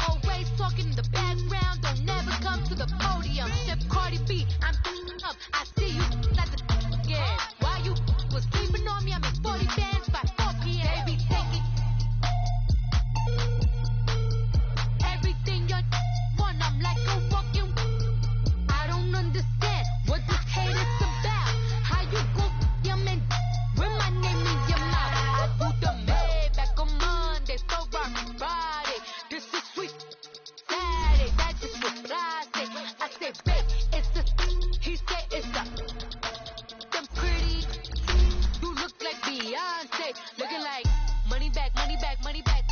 Always talking in the background, don't never come to the podium. Chef Cardi B, I'm up. I see you at the yeah. Why you was sleeping on me? I'm in 40 bands by 4 p.m. Baby, take it. Everything you want, I'm like a walking. I don't understand what this hate is about. How you go your man when my name is your mouth? I do the Maybach on Monday, so rock Friday. This is sweet Saturday, that just what I say. I say, babe, it's the, he say it's the, them pretty, you look like Beyonce, looking like money back, money back, money back,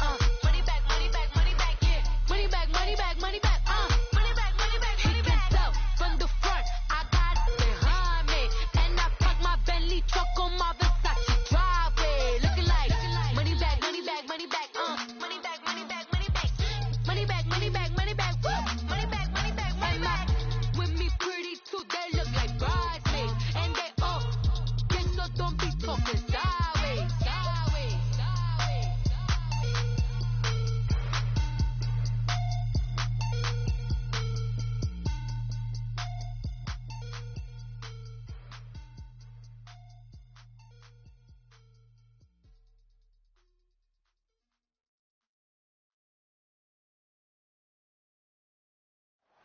money back, money back, money back, yeah, money back, money back, money back, money back, money back, money back. He can tell from the front, I got it behind me, and I park my Bentley truck on my Versace driveway, looking like money back, money back, money back, money back, money back, money back, money back, money back, money back, woo, money back, money back, money back. With me pretty too, they look like bridesmaids, and they all gang, so don't be talking sideways, sideways, sideways.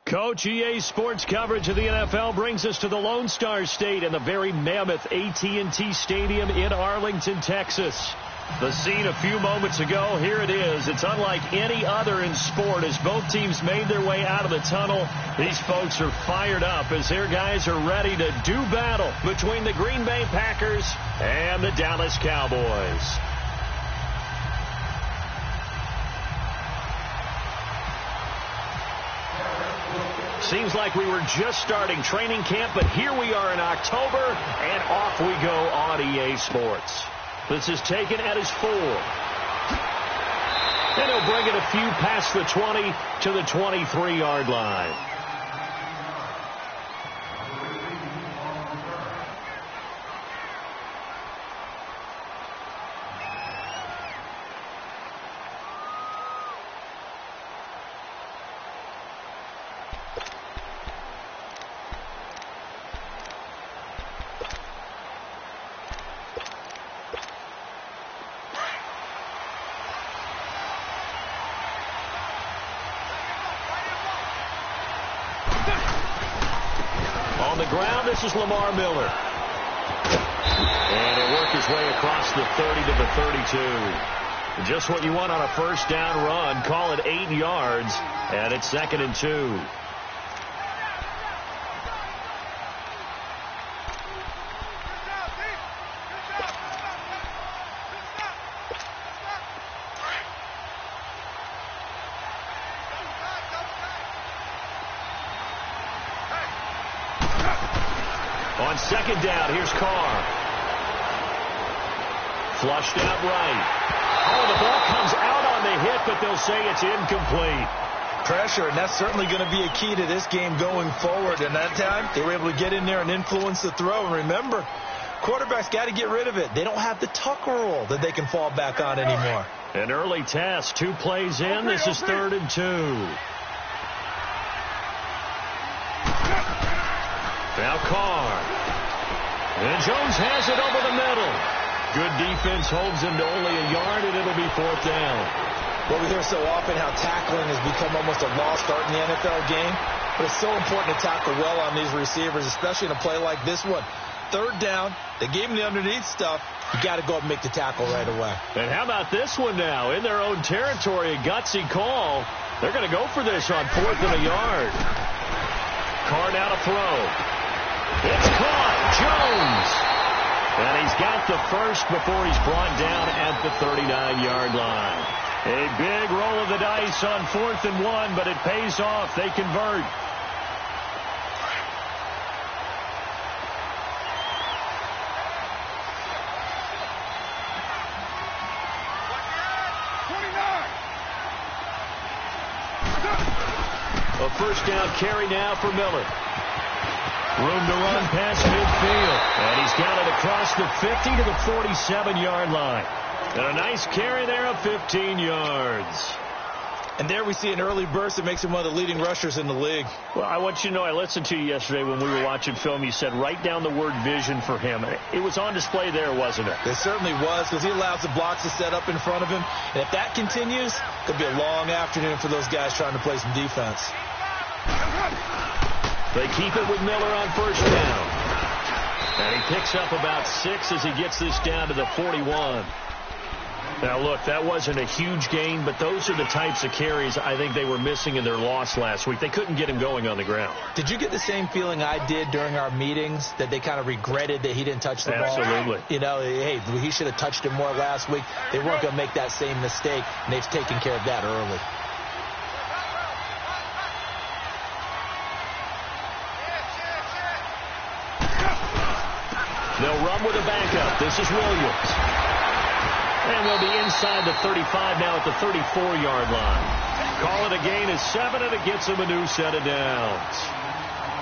Coach, EA Sports coverage of the NFL brings us to the Lone Star State and the very mammoth AT&T Stadium in Arlington, Texas. The scene a few moments ago, here it is. It's unlike any other in sport as both teams made their way out of the tunnel. These folks are fired up as their guys are ready to do battle between the Green Bay Packers and the Dallas Cowboys. Seems like we were just starting training camp, but here we are in October, and off we go on EA Sports. This is taken at his 4. And he'll bring it a few past the 20 to the 23-yard line. On the ground, this is Lamar Miller. And he'll work his way across the 30 to the 32. Just what you want on a first down run. Call it 8 yards, and it's 2nd and 2. On 2nd down, here's Carr. Flushed out right. Oh, the ball comes out on the hit, but they'll say it's incomplete. Pressure, and that's certainly going to be a key to this game going forward. And that time, they were able to get in there and influence the throw. And remember, quarterbacks got to get rid of it. They don't have the Tucker rule that they can fall back on anymore. An early test, 2 plays in. This is 3rd and 2. Now Carr. And Jones has it over the middle. Good defense holds him to only a yard, and it'll be 4th down. Well, we hear so often how tackling has become almost a lost art in the NFL game. But it's so important to tackle well on these receivers, especially in a play like this one. 3rd down, they gave him the underneath stuff. You got to go up and make the tackle right away. And how about this one now? In their own territory, a gutsy call. They're going to go for this on 4th and a yard. Carr now to throw. It's caught. Jones. And he's got the first before he's brought down at the 39-yard line. A big roll of the dice on 4th and 1, but it pays off. They convert. A first down carry now for Miller. Room to run past midfield. And he's got it across the 50 to the 47-yard line. And a nice carry there of 15 yards. And there we see an early burst that makes him one of the leading rushers in the league. Well, I want you to know, I listened to you yesterday when we were watching film. You said write down the word vision for him. It was on display there, wasn't it? It certainly was, because he allows the blocks to set up in front of him. And if that continues, it could be a long afternoon for those guys trying to play some defense. They keep it with Miller on first down. And he picks up about 6 as he gets this down to the 41. Now, look, that wasn't a huge gain, but those are the types of carries I think they were missing in their loss last week. They couldn't get him going on the ground. Did you get the same feeling I did during our meetings, that they kind of regretted that he didn't touch the ball? Absolutely. You know, hey, he should have touched it more last week. They weren't going to make that same mistake, and they've taken care of that early. They'll run with a backup. This is Williams. And they'll be inside the 35 now at the 34-yard line. Call it a gain of 7, and it gets them a new set of downs.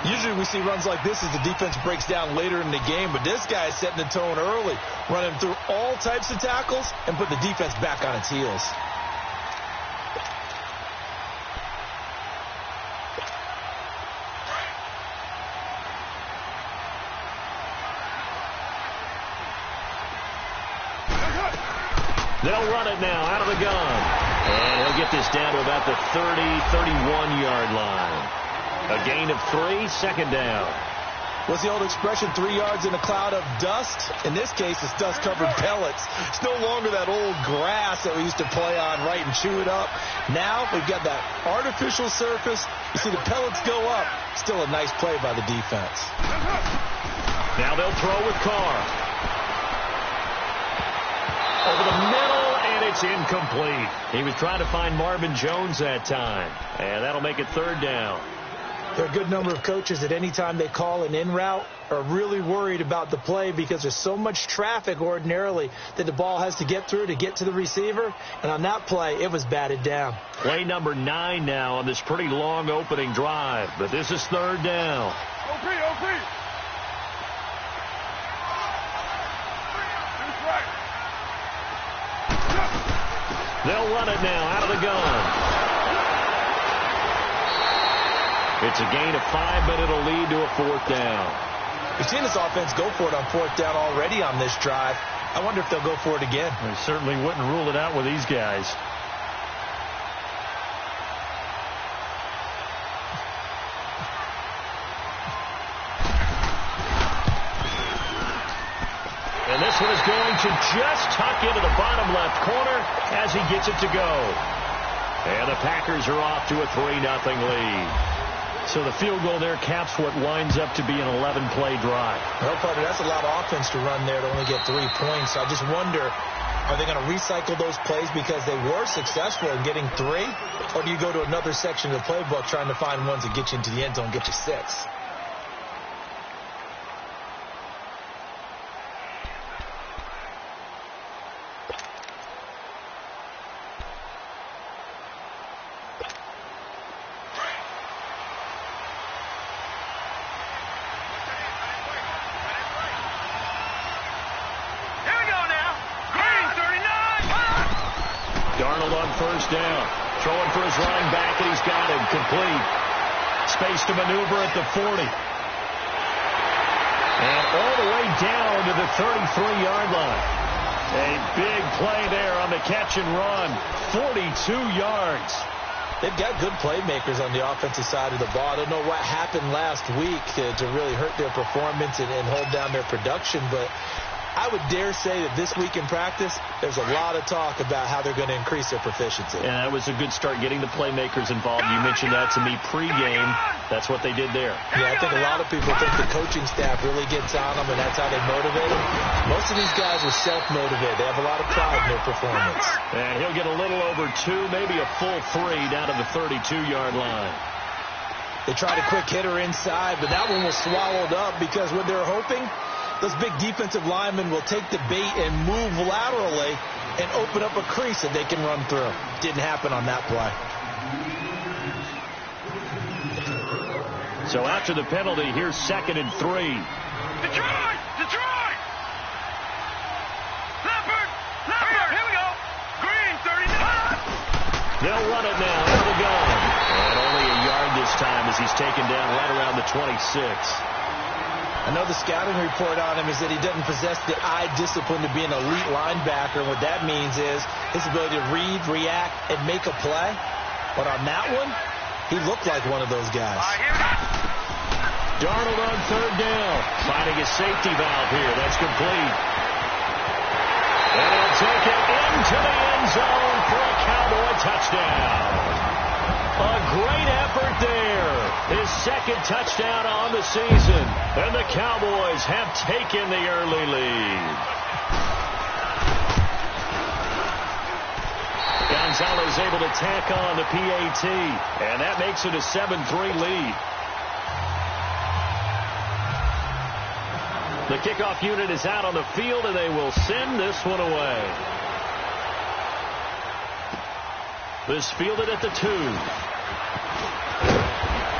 Usually we see runs like this as the defense breaks down later in the game, but this guy is setting the tone early, running through all types of tackles and put the defense back on its heels. They'll run it now out of the gun. And he'll get this down to about the 30, 31-yard line. A gain of 3, second down. What's the old expression, 3 yards in a cloud of dust? In this case, it's dust-covered pellets. It's no longer that old grass that we used to play on, right, and chew it up. Now we've got that artificial surface. You see the pellets go up. Still a nice play by the defense. Now they'll throw with Carr. Over the middle, and it's incomplete. He was trying to find Marvin Jones that time, and that'll make it third down. There are a good number of coaches that any time they call an in route are really worried about the play because there's so much traffic ordinarily that the ball has to get through to get to the receiver. And on that play, it was batted down. Play number 9 now on this pretty long opening drive, but this is third down. OP. They'll run it now out of the gun. It's a gain of 5, but it'll lead to a fourth down. We've seen this offense go for it on fourth down already on this drive. I wonder if they'll go for it again. They certainly wouldn't rule it out with these guys. And this one is going to just tuck into the bottom left corner as he gets it to go. And the Packers are off to a 3-0 lead. So the field goal there caps what winds up to be an 11-play drive. Well, partner, that's a lot of offense to run there to only get 3 points. I just wonder, are they going to recycle those plays because they were successful in getting 3? Or do you go to another section of the playbook trying to find ones that get you into the end zone, get you 6? First down. Throwing for his running back, and he's got him complete. Space to maneuver at the 40. And all the way down to the 33-yard line. A big play there on the catch and run. 42 yards. They've got good playmakers on the offensive side of the ball. I don't know what happened last week to really hurt their performance and hold down their production, but I would dare say that this week in practice, there's a lot of talk about how they're going to increase their proficiency. Yeah, that was a good start, getting the playmakers involved. You mentioned that to me pregame. That's what they did there. Yeah, I think a lot of people think the coaching staff really gets on them, and that's how they motivate them. Most of these guys are self-motivated. They have a lot of pride in their performance. And he'll get a little over 2, maybe a full 3 down to the 32-yard line. They tried a quick hitter inside, but that one was swallowed up because what they're hoping, those big defensive linemen will take the bait and move laterally and open up a crease that they can run through. Didn't happen on that play. So after the penalty, here's 2nd and 3. Detroit! Leopard! Here we go! Green, 39! They'll run it now as he's taken down right around the 26. I know the scouting report on him is that he doesn't possess the eye discipline to be an elite linebacker. And what that means is his ability to read, react, and make a play. But on that one, he looked like one of those guys. Darnold on third down, finding a safety valve here. That's complete. And he'll take it into the end zone for a Cowboy touchdown. A great effort there. His second touchdown on the season. And the Cowboys have taken the early lead. Gonzalez able to tack on the PAT. And that makes it a 7-3 lead. The kickoff unit is out on the field, and they will send this one away. This fielded at the 2.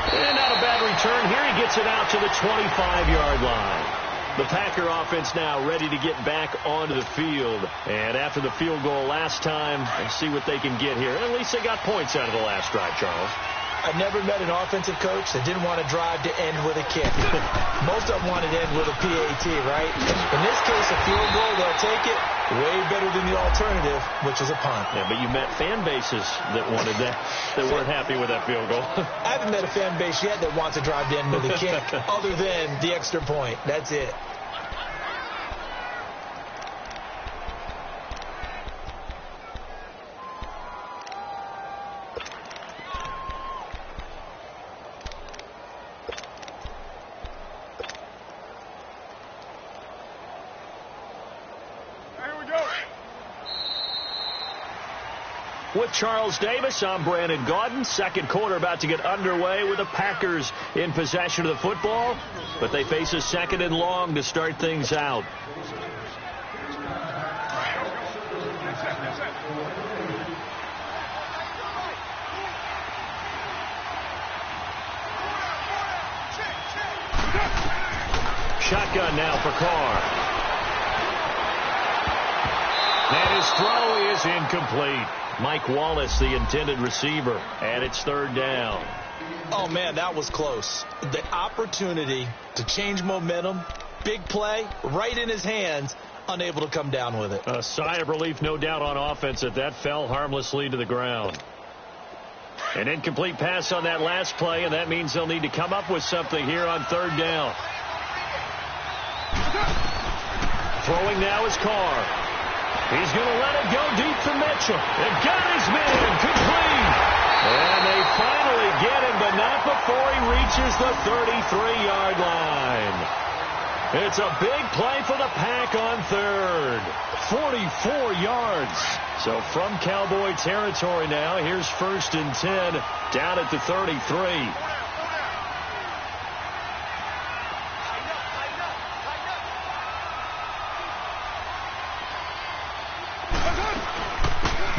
And not a bad return here. He gets it out to the 25-yard line. The Packer offense now ready to get back onto the field. And after the field goal last time, let's see what they can get here. At least they got points out of the last drive, Charles. I've never met an offensive coach that didn't want to drive to end with a kick. Most of them wanted to end with a PAT, right? In this case, a field goal, they'll take it. Way better than the alternative, which is a punt. Yeah, but you met fan bases that wanted that, that weren't happy with that field goal. I haven't met a fan base yet that wants to drive to end with a kick, other than the extra point. That's it. With Charles Davis, I'm Brandon Gaudin. Second quarter about to get underway with the Packers in possession of the football. But they face a second and long to start things out. Shotgun now for Carr. And his throw is incomplete. Mike Wallace, the intended receiver, and it's third down. Oh, man, that was close. The opportunity to change momentum, big play, right in his hands, unable to come down with it. A sigh of relief, no doubt, on offense that fell harmlessly to the ground. An incomplete pass on that last play, and that means they'll need to come up with something here on third down. Throwing now is Carr. He's going to let it go deep for Mitchell. And got his man complete. And they finally get him, but not before he reaches the 33-yard line. It's a big play for the Pack on third. 44 yards. So from Cowboy territory now, here's 1st and 10 down at the 33.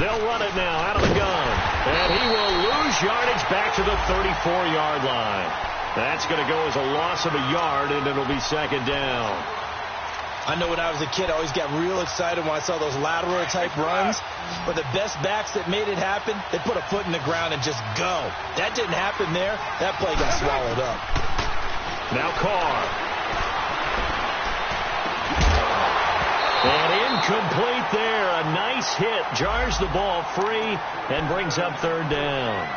They'll run it now out of the gun. And he will lose yardage back to the 34-yard line. That's going to go as a loss of a yard, and it'll be second down. I know when I was a kid, I always got real excited when I saw those lateral-type runs. But the best backs that made it happen, they put a foot in the ground and just go. That didn't happen there. That play got swallowed up. Now Carr. And incomplete there. A nice hit. Jars the ball free and brings up third down.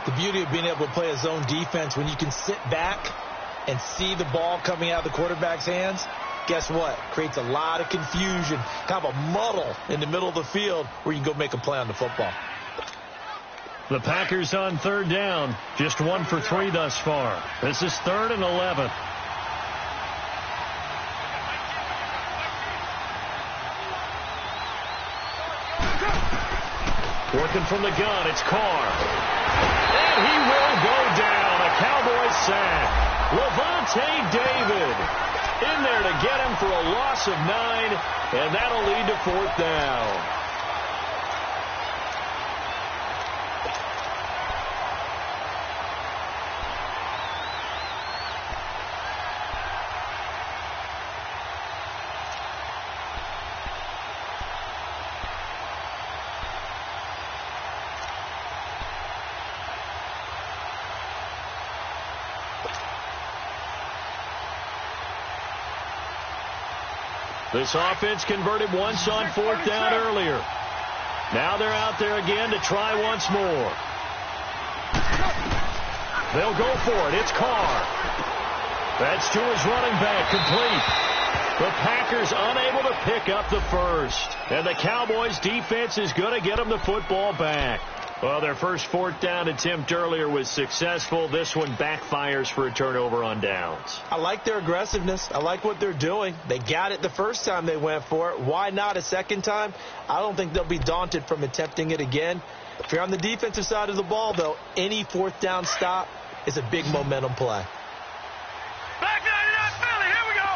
The beauty of being able to play a zone defense when you can sit back and see the ball coming out of the quarterback's hands, guess what? Creates a lot of confusion, kind of a muddle in the middle of the field where you can go make a play on the football. The Packers on third down. Just 1 for 3 thus far. This is 3rd and 11. Working from the gun, it's Carr. And he will go down. A Cowboys sack. Levante David in there to get him for a loss of 9, and that'll lead to 4th down. This offense converted once on fourth down earlier. Now they're out there again to try once more. They'll go for it. It's Carr. That's to his running back, complete. The Packers unable to pick up the first. And the Cowboys defense is going to get them the football back. Well, their first fourth down attempt earlier was successful. This one backfires for a turnover on downs. I like their aggressiveness. I like what they're doing. They got it the first time they went for it. Why not a second time? I don't think they'll be daunted from attempting it again. If you're on the defensive side of the ball, though, any fourth down stop is a big momentum play. Back 99 Philly, here we go.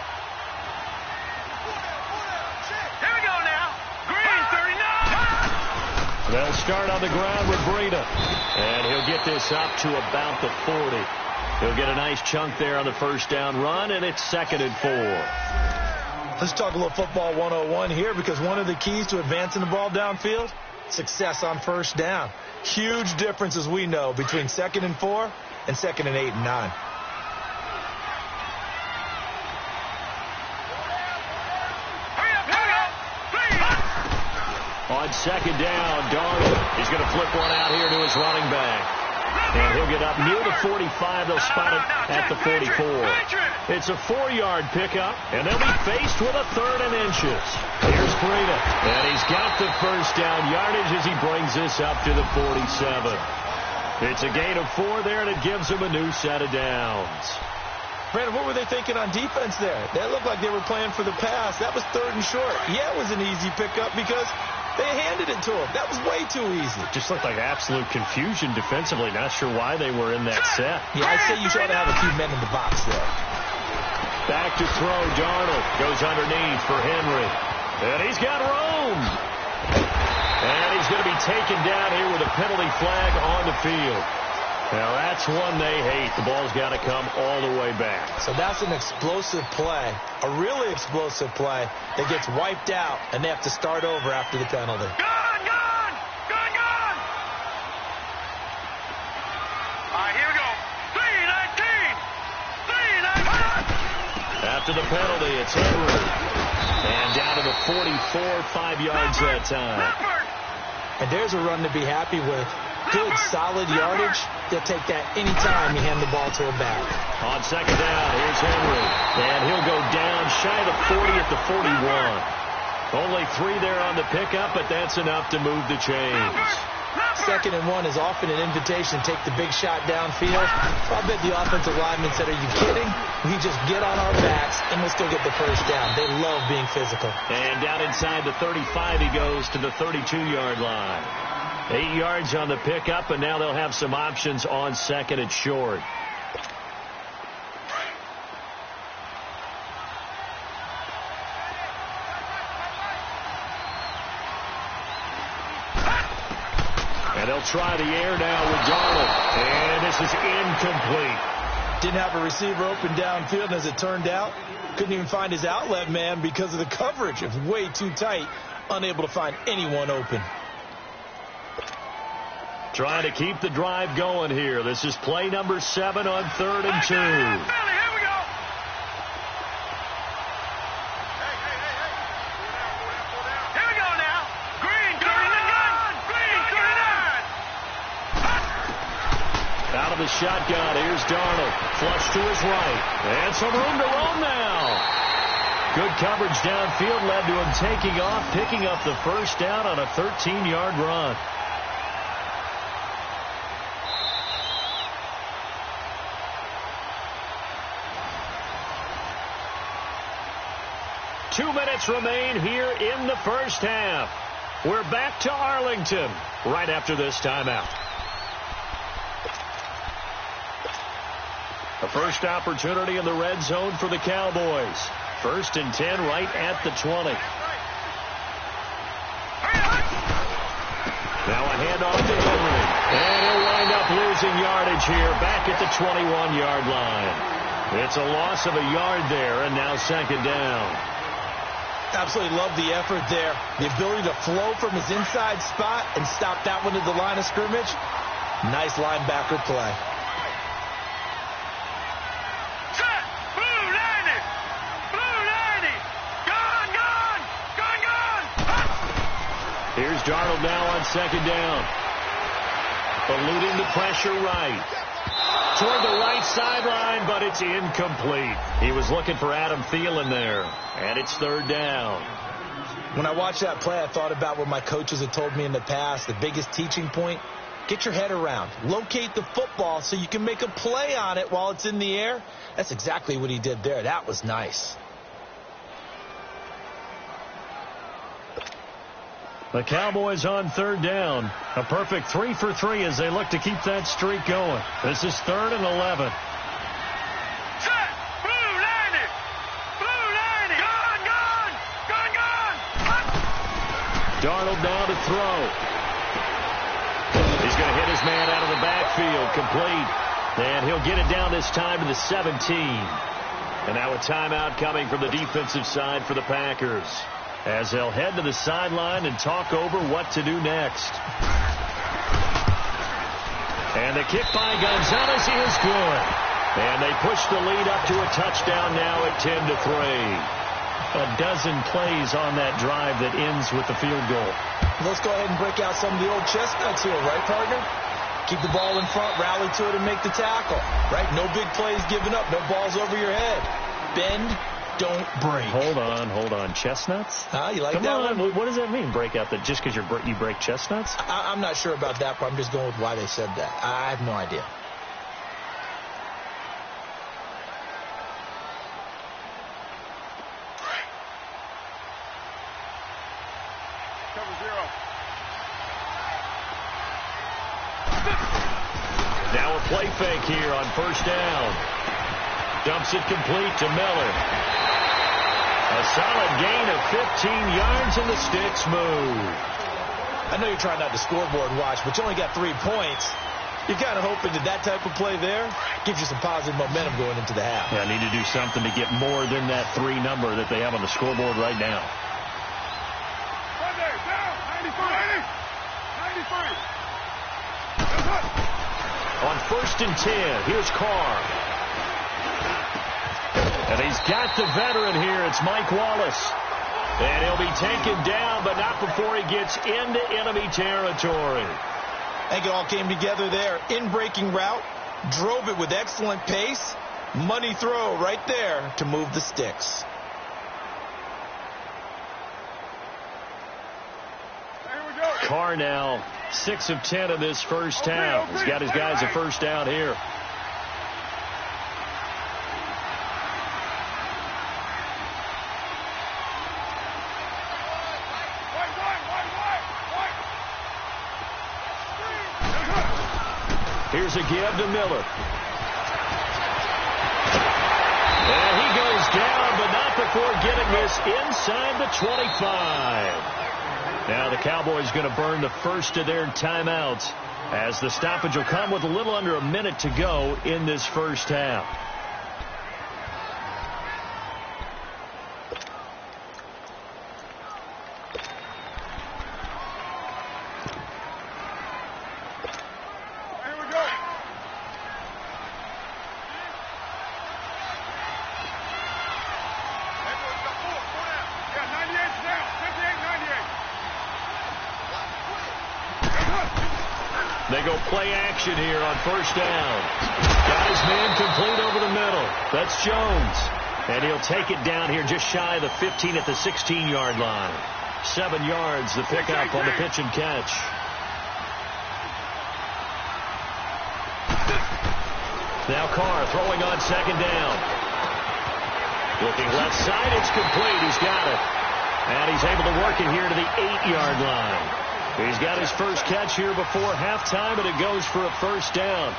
Here we go now. Green 39. They'll start on the ground with Breida. And he'll get this up to about the 40. He'll get a nice chunk there on the first down run, and it's 2nd and 4. Let's talk a little football 101 here, because one of the keys to advancing the ball downfield, success on first down. Huge difference, as we know, between 2nd and 4 and 2nd and 8 and 9. On second down, Darnold is going to flip one out here to his running back. And he'll get up near the 45. They'll spot it at the 44. It's a 4-yard pickup, and they'll be faced with a 3rd and inches. Here's Breida, and he's got the first down yardage as he brings this up to the 47. It's a gain of 4 there, and it gives him a new set of downs. Brandon, what were they thinking on defense there? That looked like they were playing for the pass. That was 3rd and short. Yeah, it was an easy pickup because they handed it to him. That was way too easy. Just looked like absolute confusion defensively. Not sure why they were in that set. Yeah, I'd say you try to have a few men in the box there. Back to throw. Darnold goes underneath for Henry. And he's got room. And he's going to be taken down here with a penalty flag on the field. Now, that's one they hate. The ball's got to come all the way back. So that's an explosive play, a really explosive play that gets wiped out, and they have to start over after the penalty. Gone, gone, gone, gone. All right, here we go. 3-19. 3-19. After the penalty, it's Henry. And down to the 44, 5 yards that time. And there's a run to be happy with. Good, solid yardage. They'll take that anytime you hand the ball to a back. On second down, here's Henry. And he'll go down shy of the 40 at the 41. Only 3 there on the pickup, but that's enough to move the chains. 2nd and 1 is often an invitation to take the big shot downfield. I bet the offensive lineman said, are you kidding? We just get on our backs, and we'll still get the first down. They love being physical. And down inside the 35, he goes to the 32-yard line. 8 yards on the pickup, and now they'll have some options on 2nd and short. And they'll try the air now with Darnold. And this is incomplete. Didn't have a receiver open downfield, and as it turned out, couldn't even find his outlet man because of the coverage. It was way too tight, unable to find anyone open. Trying to keep the drive going here. This is play number 7 on 3rd and 2. Here we go. Here we go now. Green 39. Green 39. Out of the shotgun, here's Darnold. Flush to his right. And some room to roam now. Good coverage downfield led to him taking off, picking up the first down on a 13-yard run. Two minutes remain here in the first half. We're back to Arlington right after this timeout. A first opportunity in the red zone for the Cowboys. 1st and 10 right at the 20. Now a handoff to Henry. And he'll wind up losing yardage here back at the 21-yard line. It's a loss of a yard there, and now 2nd down. Absolutely love the effort there. The ability to flow from his inside spot and stop that one at the line of scrimmage. Nice linebacker play. Set. Blue 90. Blue 90. Gone, gone. Darnold now on second down. Eluding the pressure right. Toward the right sideline, but it's incomplete. He was looking for Adam Thielen there, and it's third down. When I watched that play, I thought about what my coaches had told me in the past. The biggest teaching point, get your head around. Locate the football so you can make a play on it while it's in the air. That's exactly what he did there. That was nice. The Cowboys on third down. A perfect 3 for 3 as they look to keep that streak going. This is 3rd and 11. Set. Blue 90. Blue 90. Gone. Darnold now to throw. He's going to hit his man out of the backfield. Complete. And he'll get it down this time to the 17. And now a timeout coming from the defensive side for the Packers, as they'll head to the sideline and talk over what to do next. And the kick by Gonzalez is good. And they push the lead up to a touchdown now at 10-3. A dozen plays on that drive that ends with the field goal. Let's go ahead and break out some of the old chestnuts here, right, partner? Keep the ball in front, rally to it, and make the tackle. Right? No big plays given up. No balls over your head. Bend, don't break. Hold on. Chestnuts? You like Come that on. one? What does that mean, break out? That just because you break chestnuts? I'm not sure about that, but I'm just going with why they said that. I have no idea. Cover 0. Now a play fake here on first down. Dumps it complete to Miller. A solid gain of 15 yards, and the sticks move. I know you're trying not to scoreboard watch, but you only got 3 points. You're kind of hoping that type of play there gives you some positive momentum going into the half. Yeah, I need to do something to get more than that 3 number that they have on the scoreboard right now. Sunday, down. 93. 93. On first and 10, here's Carr. And he's got the veteran here. It's Mike Wallace. And he'll be taken down, but not before he gets into enemy territory. I think it all came together there. In-breaking route, drove it with excellent pace. Money throw right there to move the sticks. Here we go. Carr now 6 of 10 in this first half. He's got his guys a first down here. Here's a give to Miller. And he goes down, but not before getting this inside the 25. Now the Cowboys going to burn the first of their timeouts, as the stoppage will come with a little under a minute to go in this first half. They go play action here on first down. Got his man complete over the middle. That's Jones. And he'll take it down here just shy of the 15 at the 16-yard line. 7 yards, the pickup on the pitch and catch. Now Carr throwing on second down. Looking left side, it's complete. He's got it. And he's able to work it here to the 8-yard line. He's got his first catch here before halftime, and it goes for a first down.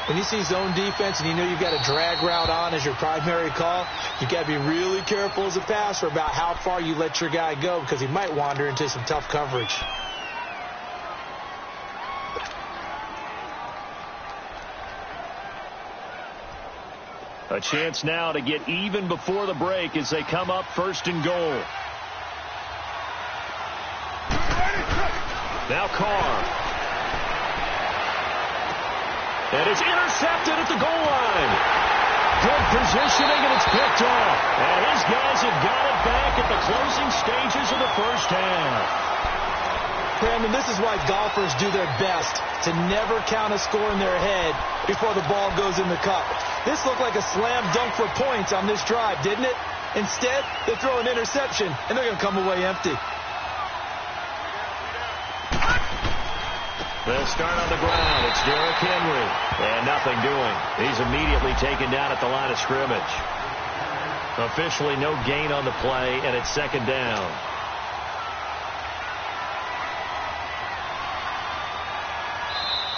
When you see zone defense and you know you've got a drag route on as your primary call, you've got to be really careful as a passer about how far you let your guy go, because he might wander into some tough coverage. A chance now to get even before the break as they come up first and goal. Now Carr. And it's intercepted at the goal line. Good positioning, and it's picked off. And his guys have got it back at the closing stages of the first half. Brandon, this is why golfers do their best to never count a score in their head before the ball goes in the cup. This looked like a slam dunk for points on this drive, didn't it? Instead, they throw an interception, and they're going to come away empty. They'll start on the ground. It's Derrick Henry. And nothing doing. He's immediately taken down at the line of scrimmage. Officially no gain on the play, and it's second down.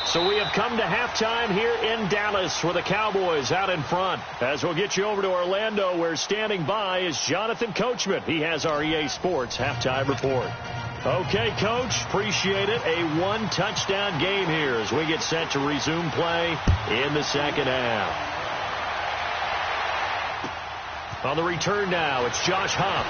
So we have come to halftime here in Dallas with the Cowboys out in front. As we'll get you over to Orlando, where standing by is Jonathan Coachman. He has our EA Sports halftime report. Okay, Coach, appreciate it. A one-touchdown game here as we get set to resume play in the second half. On the return now, it's Josh Huff.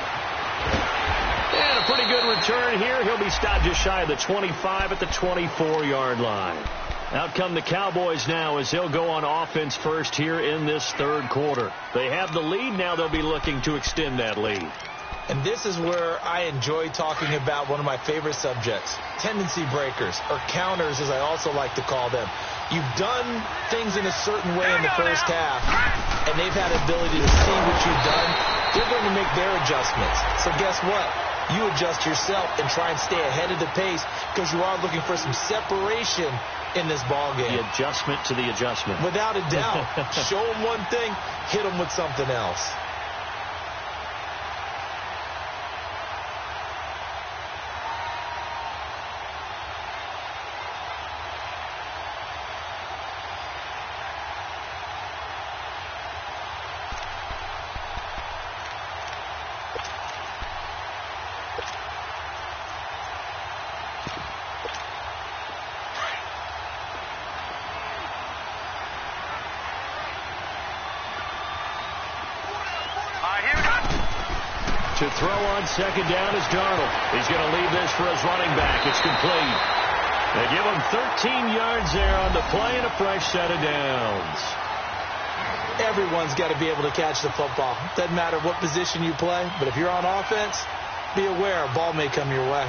And a pretty good return here. He'll be stopped just shy of the 25 at the 24-yard line. Out come the Cowboys now as they'll go on offense first here in this third quarter. They have the lead. Now they'll be looking to extend that lead. And this is where I enjoy talking about one of my favorite subjects, tendency breakers, or counters as I also like to call them. You've done things in a certain way in the first half, and they've had the ability to see what you've done. They're going to make their adjustments. So guess what? You adjust yourself and try and stay ahead of the pace because you are looking for some separation in this ball game. The adjustment to the adjustment. Without a doubt. Show them one thing, hit them with something else. To throw on second down is Darnold. He's going to leave this for his running back. It's complete. They give him 13 yards there on the play and a fresh set of downs. Everyone's got to be able to catch the football. Doesn't matter what position you play, but if you're on offense, be aware a ball may come your way.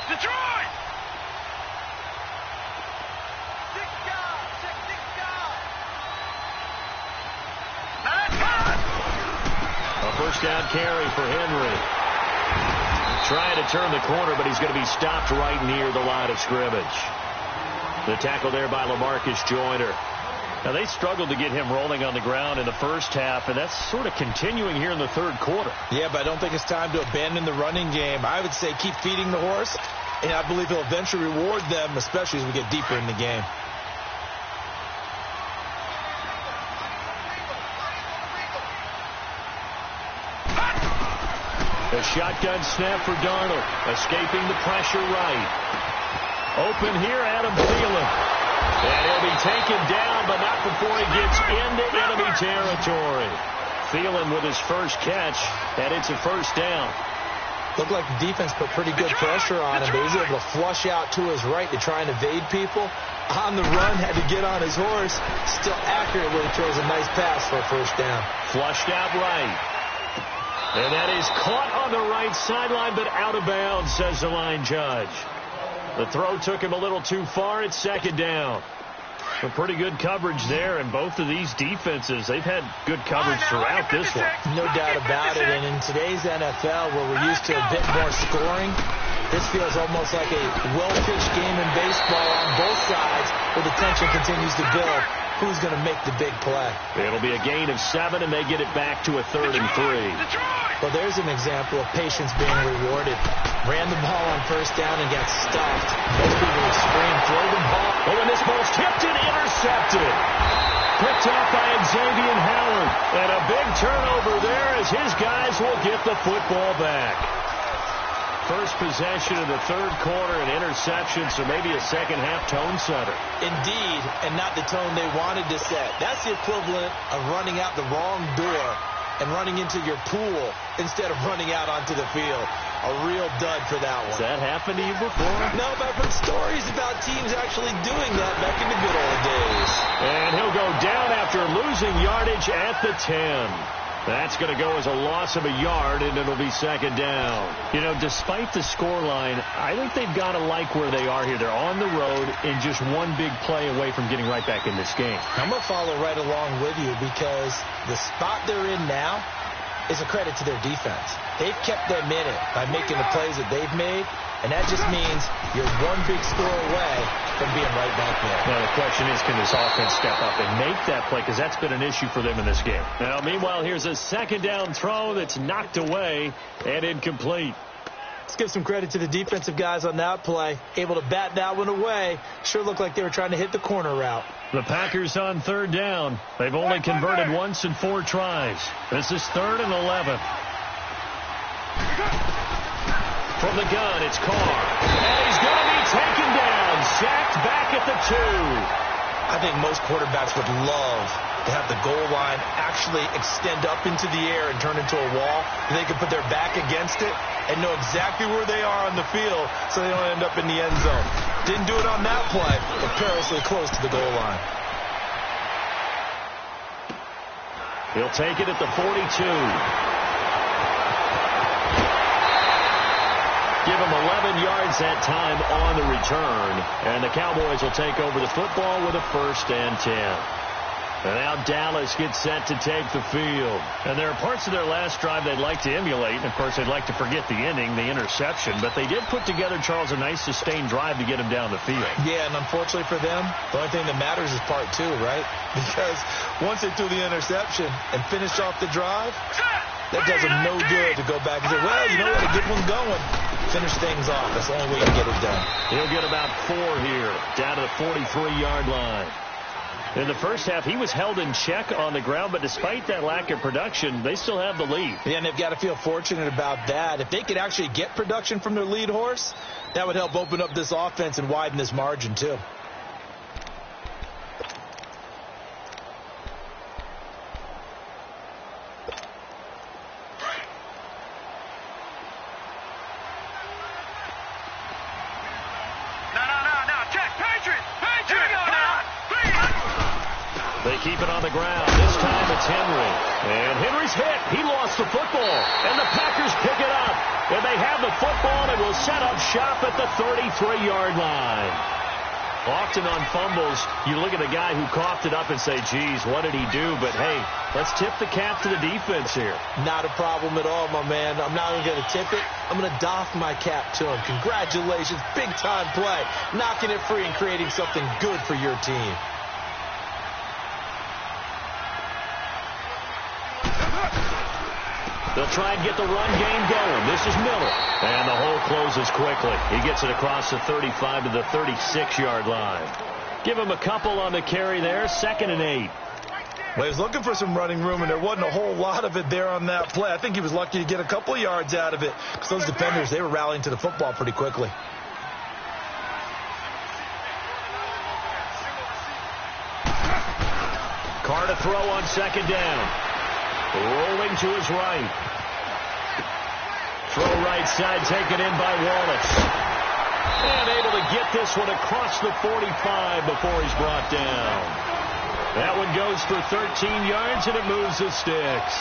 Detroit! A first down carry for Henry. Trying to turn the corner, but he's going to be stopped right near the line of scrimmage. The tackle there by LaMarcus Joyner. Now, they struggled to get him rolling on the ground in the first half, and that's sort of continuing here in the third quarter. Yeah, but I don't think it's time to abandon the running game. I would say keep feeding the horse, and I believe he'll eventually reward them, especially as we get deeper in the game. A shotgun snap for Darnold, escaping the pressure right. Open here, Adam Thielen. And he'll be taken down, but not before he gets into enemy territory. Thielen with his first catch, and it's a first down. Looked like the defense put pretty good pressure on him, but he was able to flush out to his right to try and evade people. On the run, had to get on his horse. Still accurately throws a nice pass for a first down. Flushed out right. And that is caught on the right sideline, but out of bounds, says the line judge. The throw took him a little too far. It's second down. Some pretty good coverage there, and both of these defenses, they've had good coverage throughout this one. No doubt about it, and in today's NFL, where we're used to a bit more scoring, this feels almost like a well-pitched game in baseball on both sides, where the tension continues to build. Who's going to make the big play? It'll be a gain of 7, and they get it back to a 3rd and 3. Well, there's an example of patience being rewarded. Ran the ball on first down and got stuffed. Most people would scream, throw the ball. Oh, and this ball's tipped and intercepted. Picked off by Xavier Howard. And a big turnover there as his guys will get the football back. First possession of the third quarter, an interception, so maybe a second-half tone setter. Indeed, and not the tone they wanted to set. That's the equivalent of running out the wrong door and running into your pool instead of running out onto the field. A real dud for that one. Has that happened to you before? No, but I've heard stories about teams actually doing that back in the good old days. And he'll go down after losing yardage at the 10. That's going to go as a loss of a yard, and it'll be second down. You know, despite the scoreline, I think they've got to like where they are here. They're on the road and just one big play away from getting right back in this game. I'm going to follow right along with you because the spot they're in now is a credit to their defense. They've kept them in it by making the plays that they've made, and that just means you're one big score away from being right back there. Now, the question is, can this offense step up and make that play? Because that's been an issue for them in this game. Now, meanwhile, here's a second down throw that's knocked away and incomplete. Let's give some credit to the defensive guys on that play. Able to bat that one away. Sure looked like they were trying to hit the corner route. The Packers on third down. They've only converted once in 4 tries. This is 3rd and 11. From the gun, it's Carr. And he's going to be taken down. Sacked back at the 2. I think most quarterbacks would love to have the goal line actually extend up into the air and turn into a wall. They can put their back against it and know exactly where they are on the field so they don't end up in the end zone. Didn't do it on that play, but perilously close to the goal line. He'll take it at the 42. Give him 11 yards that time on the return. And the Cowboys will take over the football with a 1st and 10. And now Dallas gets set to take the field. And there are parts of their last drive they'd like to emulate. And, of course, they'd like to forget the ending, the interception. But they did put together, Charles, a nice sustained drive to get him down the field. Yeah, and unfortunately for them, the only thing that matters is part 2, right? Because once they threw the interception and finished off the drive, that does them no good to go back and say, well, you know what, a good one going. Finish things off. That's the only way you get it done. He'll get about 4 here, down to the 43-yard line. In the first half, he was held in check on the ground, but despite that lack of production, they still have the lead. Yeah, and they've got to feel fortunate about that. If they could actually get production from their lead horse, that would help open up this offense and widen this margin, too. They keep it on the ground. This time it's Henry. And Henry's hit. He lost the football. And the Packers pick it up. And they have the football and will set up shop at the 33-yard line. Often on fumbles, you look at the guy who coughed it up and say, geez, what did he do? But, hey, let's tip the cap to the defense here. Not a problem at all, my man. I'm not even going to tip it. I'm going to doff my cap to him. Congratulations. Big-time play. Knocking it free and creating something good for your team. They'll try and get the run game going. This is Miller. And the hole closes quickly. He gets it across the 35 to the 36-yard line. Give him a couple on the carry there. 2nd and 8. Well, he was looking for some running room, and there wasn't a whole lot of it there on that play. I think he was lucky to get a couple of yards out of it because those defenders, they were rallying to the football pretty quickly. Carr to throw on 2nd down. Rolling to his right. Throw right side, taken in by Wallace. And able to get this one across the 45 before he's brought down. That one goes for 13 yards, and it moves the sticks.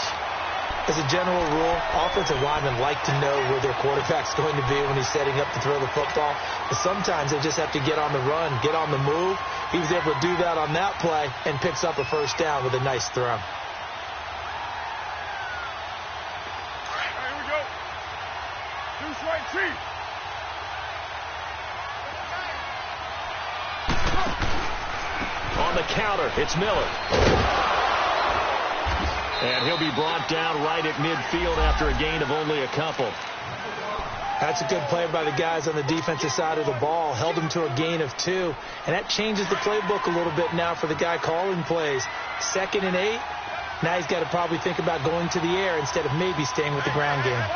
As a general rule, offensive linemen like to know where their quarterback's going to be when he's setting up to throw the football. But sometimes they just have to get on the run, get on the move. He was able to do that on that play and picks up a 1st down with a nice throw. On the counter, it's Miller. And he'll be brought down right at midfield after a gain of only a couple. That's a good play by the guys on the defensive side of the ball. Held him to a gain of 2. And that changes the playbook a little bit now for the guy calling plays. 2nd and 8. Now he's got to probably think about going to the air instead of maybe staying with the ground game.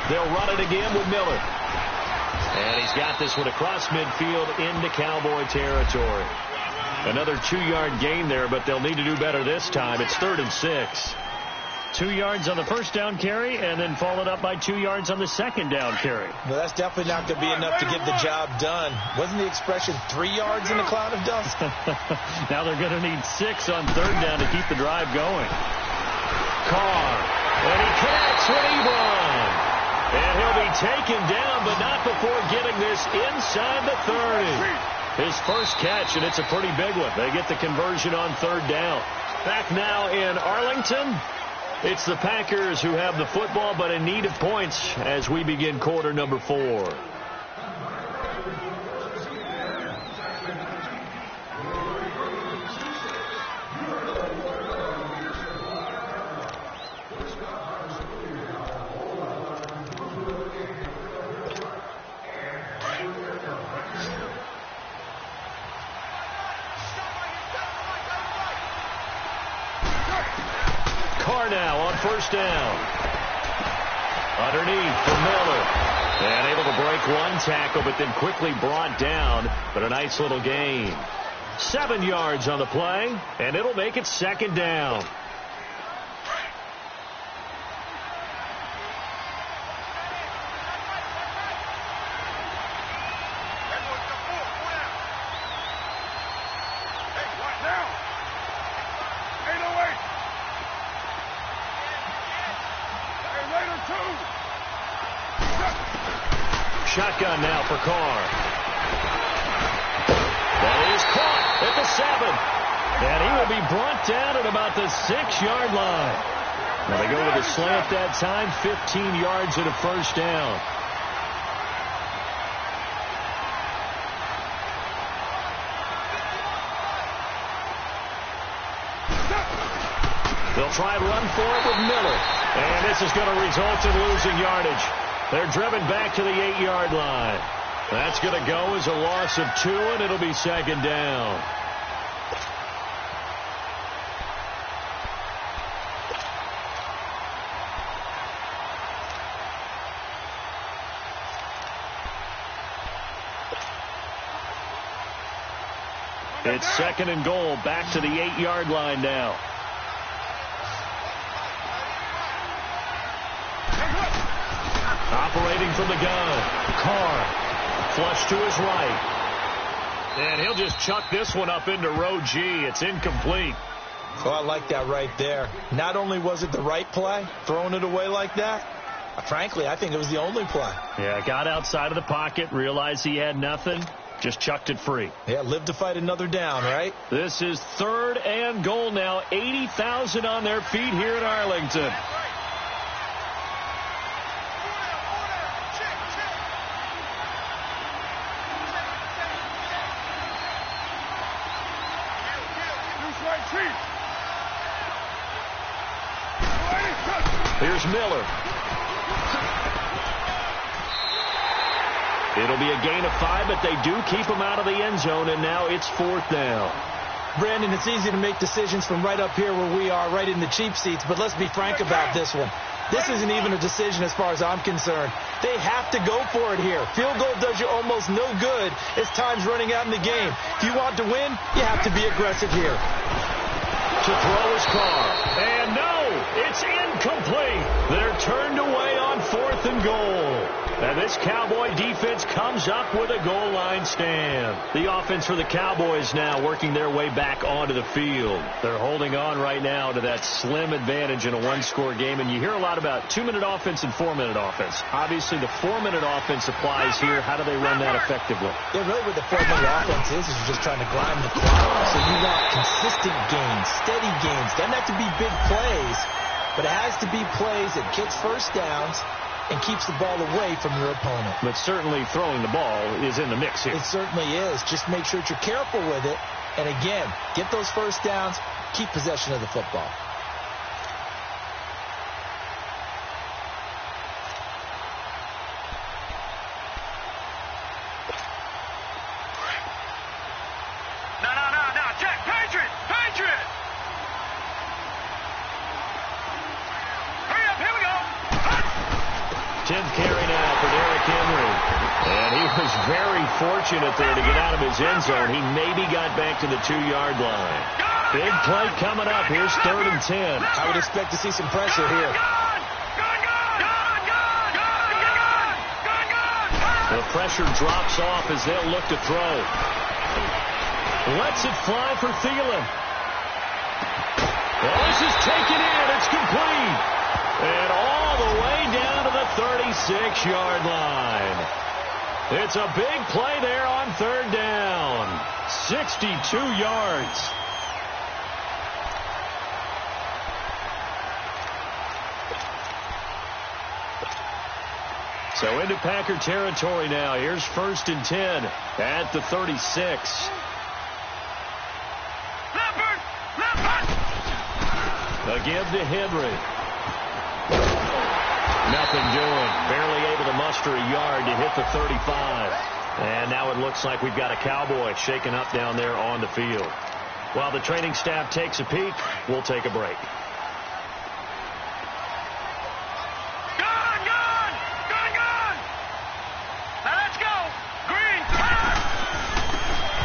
They'll run it again with Miller. And he's got this one across midfield into Cowboy territory. Another 2-yard gain there, but they'll need to do better this time. It's 3rd and 6. 2 yards on the first down carry, and then followed up by 2 yards on the second down carry. Well, that's definitely not going to be enough to get the job done. Wasn't the expression 3 yards in a cloud of dust? Now they're going to need 6 on 3rd down to keep the drive going. Carr, and he connects when he runs. And he'll be taken down, but not before getting this inside the 30. His first catch, and it's a pretty big one. They get the conversion on 3rd down. Back now in Arlington. It's the Packers who have the football, but in need of points as we begin quarter number 4. Now on 1st down. Underneath for Miller. And able to break one tackle, but then quickly brought down. But a nice little gain. 7 yards on the play, and it'll make it 2nd down. Shotgun now for Carr. That is caught at the 7. And he will be brought down at about the 6-yard line. Now they go with a slant that time, 15 yards at a 1st down. They'll try and run for it with Miller. And this is going to result in losing yardage. They're driven back to the 8-yard line. That's going to go as a loss of 2, and it'll be 2nd down. It's 2nd and goal, back to the 8-yard line now. Operating from the gun. Carr. Flush to his right. And he'll just chuck this one up into row G. It's incomplete. Oh, I like that right there. Not only was it the right play, throwing it away like that, frankly, I think it was the only play. Yeah, got outside of the pocket, realized he had nothing, just chucked it free. Yeah, live to fight another down, right? This is 3rd and goal now. 80,000 on their feet here in Arlington. Here's Miller. It'll be a gain of 5, but they do keep him out of the end zone, and now it's 4th down. Brandon, it's easy to make decisions from right up here where we are, right in the cheap seats, but let's be frank about this one. This isn't even a decision as far as I'm concerned. They have to go for it here. Field goal does you almost no good as time's running out in the game. If you want to win, you have to be aggressive here. To throw his Carr. And no, it's incomplete. They're turned away on 4th and goal. And this Cowboy defense comes up with a goal line stand. The offense for the Cowboys now working their way back onto the field. They're holding on right now to that slim advantage in a one-score game. And you hear a lot about 2-minute offense and 4-minute offense. Obviously, the 4-minute offense applies here. How do they run that effectively? Yeah, really what the 4-minute offense is you're just trying to grind the clock. So you want consistent gains, steady gains. Doesn't have to be big plays, but it has to be plays that gets 1st downs and keeps the ball away from your opponent. But certainly throwing the ball is in the mix here. It certainly is. Just make sure that you're careful with it. And again, get those 1st downs, keep possession of the football. No, check, Patriot! Hurry up, here we go! 10th carry now for Derrick Henry. And he was very fortunate there to get out of his end zone. He maybe got back to the 2-yard line. Big play coming up. Here's 3rd and 10. I would expect to see some pressure here. The pressure drops off as they'll look to throw. Lets it fly for Thielen. Well, this is taken in. It's complete. And all the way down to the 36-yard line. It's a big play there on 3rd down. 62 yards. So into Packer territory now. Here's 1st and 10 at the 36. A give to Henry. Nothing doing. Barely able to muster a yard to hit the 35. And now it looks like we've got a Cowboy shaken up down there on the field. While the training staff takes a peek, we'll take a break.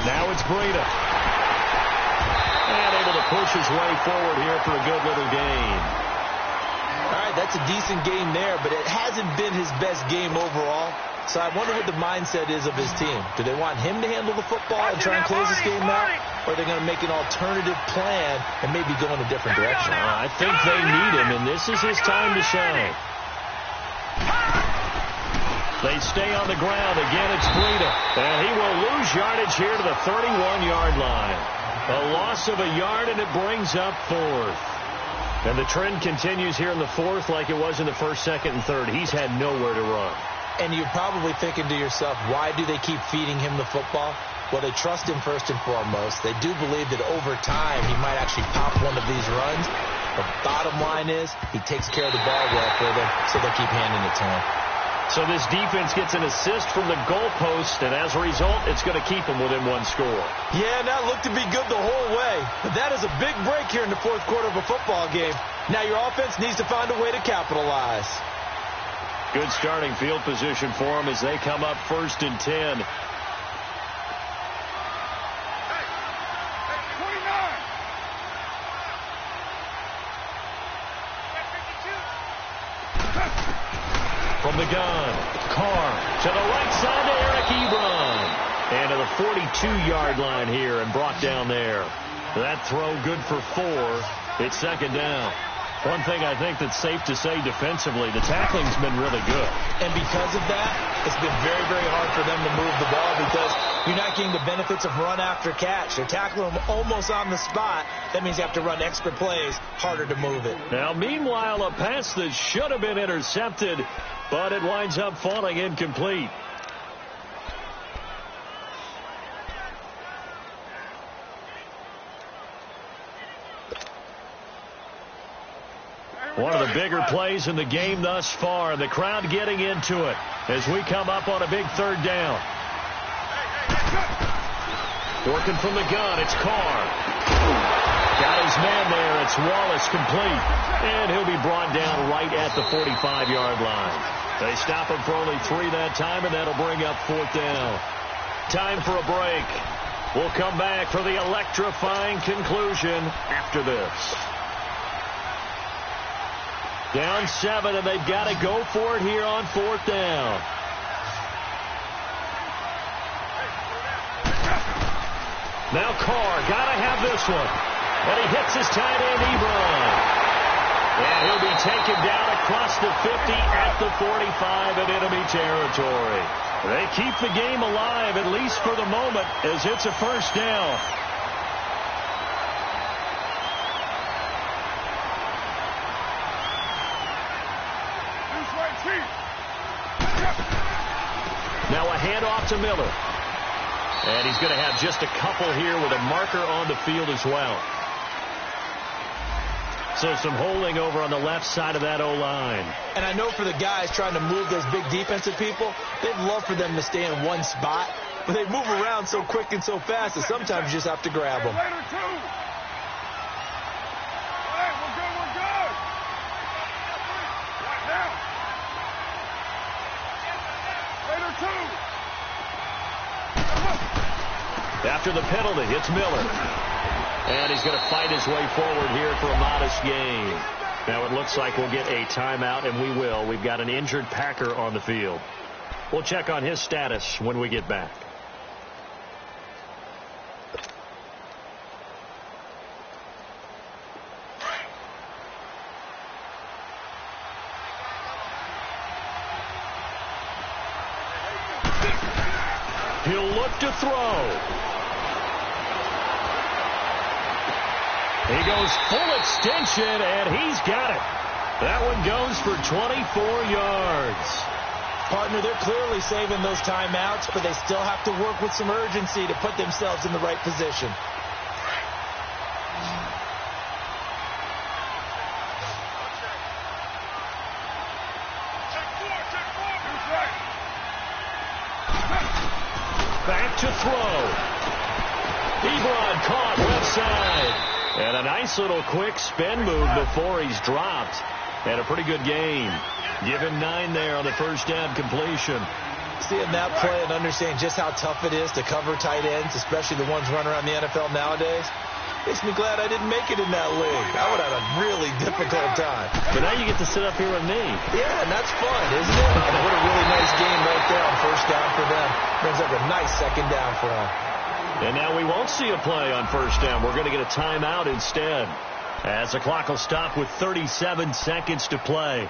Now it's Breida. And able to push his way forward here for a good little gain. All right, that's a decent game there, but it hasn't been his best game overall. So I wonder what the mindset is of his team. Do they want him to handle the football and try and close this game out? Or are they going to make an alternative plan and maybe go in a different direction? I think they need him, and this is his time to shine. They stay on the ground. Again, it's Breida. And he will lose yardage here to the 31-yard line. A loss of a yard, and it brings up 4th. And the trend continues here in the 4th like it was in the 1st, 2nd, and 3rd. He's had nowhere to run. And you're probably thinking to yourself, why do they keep feeding him the football? Well, they trust him first and foremost. They do believe that over time he might actually pop one of these runs. The bottom line is he takes care of the ball well for them, so they'll keep handing it to him. So this defense gets an assist from the goalpost, and as a result, it's going to keep them within 1 score. Yeah, and that looked to be good the whole way. But that is a big break here in the 4th quarter of a football game. Now your offense needs to find a way to capitalize. Good starting field position for them as they come up 1st and 10. From the gun, Carr to the right side to Eric Ebron. And to the 42-yard line here and brought down there. That throw good for 4. It's 2nd down. One thing I think that's safe to say defensively, the tackling's been really good. And because of that, it's been very, very hard for them to move the ball because you're not getting the benefits of run after catch. They're tackling them almost on the spot. That means you have to run extra plays, harder to move it. Now, meanwhile, a pass that should have been intercepted, but it winds up falling incomplete. One of the bigger plays in the game thus far. The crowd getting into it as we come up on a big 3rd down. Working from the gun, it's Carr. Got his man there. It's Wallace complete. And he'll be brought down right at the 45-yard line. They stop him for only 3 that time, and that'll bring up 4th down. Time for a break. We'll come back for the electrifying conclusion after this. Down 7, and they've got to go for it here on 4th down. Now Carr, got to have this one. And he hits his tight end, Ebron. And he'll be taken down across the 50 at the 45 in enemy territory. They keep the game alive, at least for the moment, as it's a 1st down. Now a handoff to Miller. And he's going to have just a couple here with a marker on the field as well. So some holding over on the left side of that O-line. And I know for the guys trying to move those big defensive people, they'd love for them to stay in one spot. But they move around so quick and so fast that sometimes you just have to grab them. After the penalty, it's Miller. And he's going to fight his way forward here for a modest gain. Now it looks like we'll get a timeout, and we will. We've got an injured Packer on the field. We'll check on his status when we get back. He'll look to throw. He goes full extension, and he's got it. That one goes for 24 yards. Partner, they're clearly saving those timeouts, but they still have to work with some urgency to put themselves in the right position. Back to throw. Ebron caught left side. And a nice little quick spin move before he's dropped. And a pretty good game. Give him 9 there on the first down completion. Seeing that play and understanding just how tough it is to cover tight ends, especially the ones running around the NFL nowadays, makes me glad I didn't make it in that league. I would have had a really difficult time. But now you get to sit up here with me. Yeah, and that's fun, isn't it? And what a really nice game right there on first down for them. Brings up a nice second down for them. And now we won't see a play on first down. We're going to get a timeout instead, as the clock will stop with 37 seconds to play.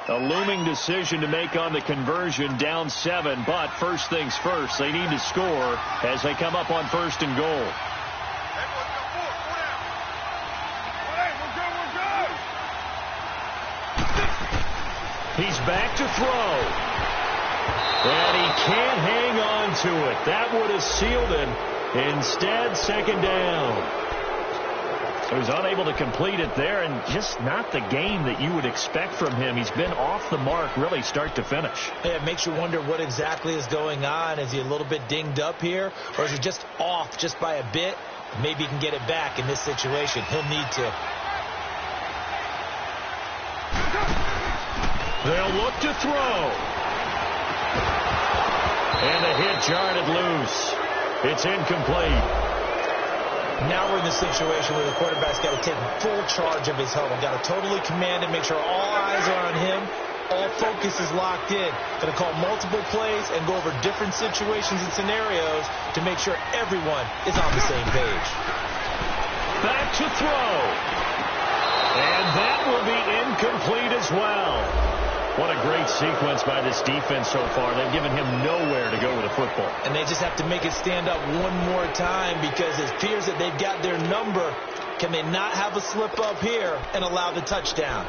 A looming decision to make on the conversion, down 7, but first things first, they need to score as they come up on first and goal. He's back to throw. And he can't hang on to it. That would have sealed it. Instead, second down. He was unable to complete it there, and just not the game that you would expect from him. He's been off the mark really start to finish. Yeah, it makes you wonder what exactly is going on. Is he a little bit dinged up here, or is he just off just by a bit? Maybe he can get it back in this situation. He'll need to. They'll look to throw. And the hit jarred loose. It's incomplete. Now we're in the situation where the quarterback's got to take full charge of his huddle. Got to totally command it, make sure all eyes are on him. All focus is locked in. Going to call multiple plays and go over different situations and scenarios to make sure everyone is on the same page. Back to throw. And that will be incomplete as well. What a great sequence by this defense so far. They've given him nowhere to go with the football. And they just have to make it stand up one more time because it appears that they've got their number. Can they not have a slip up here and allow the touchdown?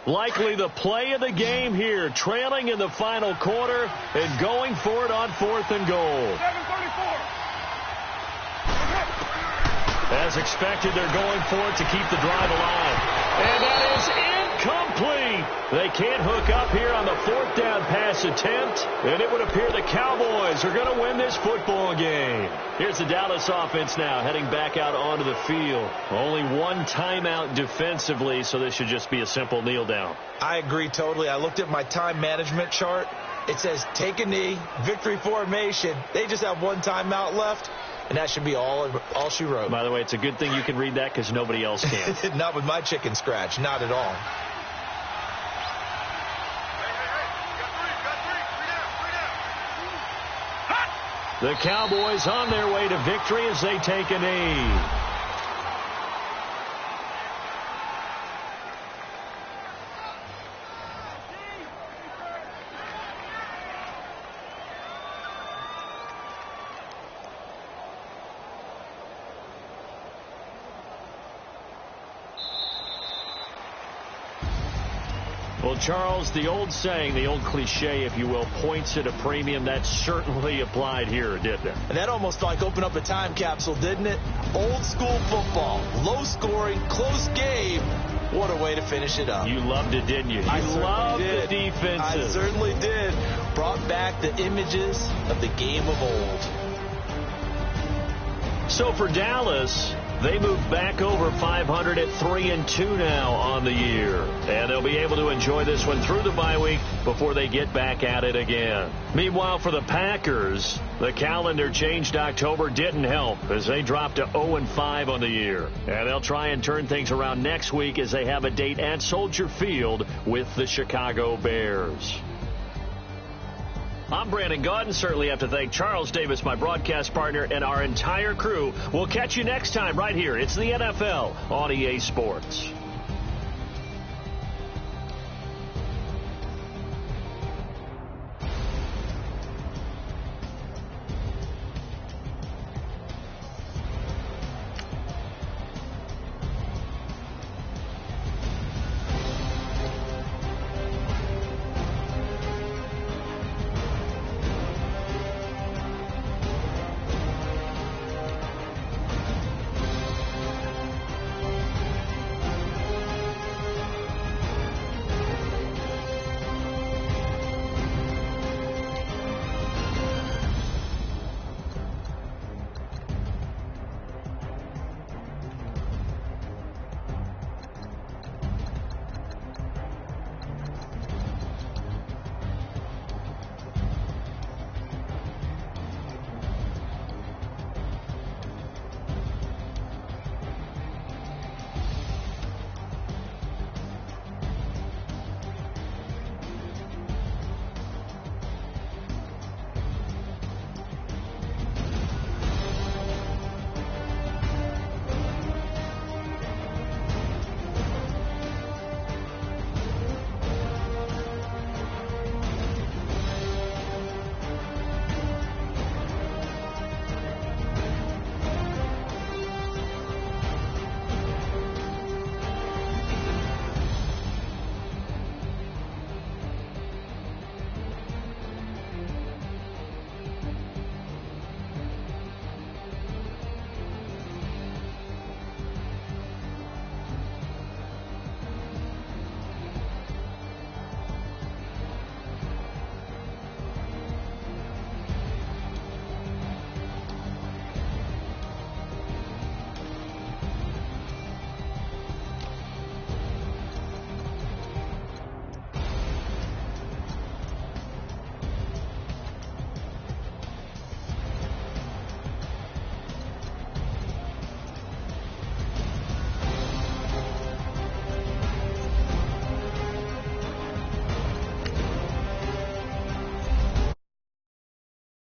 Likely the play of the game here, trailing in the final quarter and going for it on 4th and goal. 7:34. As expected, they're going for it to keep the drive alive. And that is incomplete. They can't hook up here on the 4th down pass attempt, and it would appear the Cowboys are going to win this football game. Here's the Dallas offense now heading back out onto the field. Only one timeout defensively, so this should just be a simple kneel down. I agree totally. I looked at my time management chart. It says take a knee, victory formation. They just have one timeout left, and that should be all she wrote. By the way, it's a good thing you can read that because nobody else can. Not with my chicken scratch. Not at all. The Cowboys on their way to victory as they take a knee. Well, Charles, the old saying, the old cliche, if you will, points at a premium, that certainly applied here, didn't it? And that almost like opened up a time capsule, didn't it? Old school football, low scoring, close game. What a way to finish it up. You loved it, didn't you? I loved did. the defenses. I certainly did. Brought back the images of the game of old. So for Dallas, they move back over 500 at 3-2 now on the year. And they'll be able to enjoy this one through the bye week before they get back at it again. Meanwhile, for the Packers, the calendar changed October didn't help as they dropped to 0-5 on the year. And they'll try and turn things around next week as they have a date at Soldier Field with the Chicago Bears. I'm Brandon Gaudin. Certainly have to thank Charles Davis, my broadcast partner, and our entire crew. We'll catch you next time right here. It's the NFL on EA Sports.